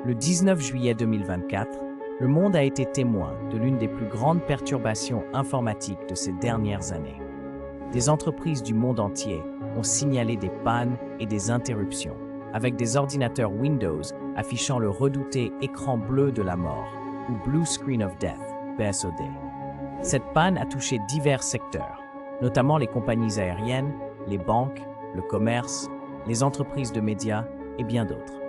Le 19 juillet 2024, le monde a été témoin de l'une des plus grandes perturbations informatiques de ces dernières années. Des entreprises du monde entier ont signalé des pannes et des interruptions, avec des ordinateurs Windows affichant le redouté écran bleu de la mort, ou Blue Screen of Death, BSOD. Cette panne a touché divers secteurs, notamment les compagnies aériennes, les banques, le commerce, les entreprises de médias et bien d'autres.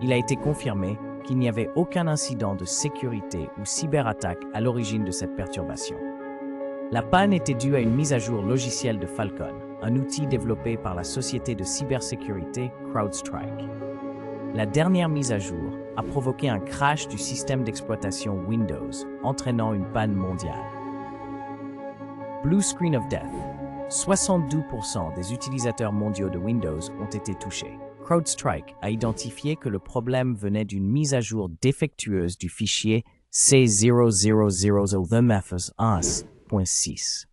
Il a été confirmé qu'il n'y avait aucun incident de sécurité ou cyberattaque à l'origine de cette perturbation. La panne était due à une mise à jour logicielle de Falcon, un outil développé par la société de cybersécurité CrowdStrike. La dernière mise à jour a provoqué un crash du système d'exploitation Windows, entraînant une panne mondiale. Blue Screen of Death. 72% des utilisateurs mondiaux de Windows ont été touchés. CrowdStrike a identifié que le problème venait d'une mise à jour défectueuse du fichier C00001.6.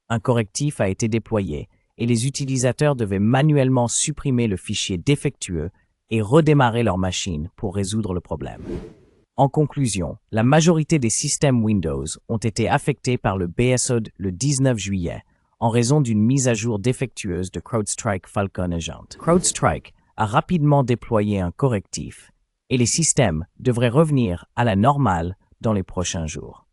Un correctif a été déployé et les utilisateurs devaient manuellement supprimer le fichier défectueux et redémarrer leur machine pour résoudre le problème. En conclusion, la majorité des systèmes Windows ont été affectés par le BSOD le 19 juillet en raison d'une mise à jour défectueuse de CrowdStrike Falcon Agent. CrowdStrike a rapidement déployé un correctif et les systèmes devraient revenir à la normale dans les prochains jours.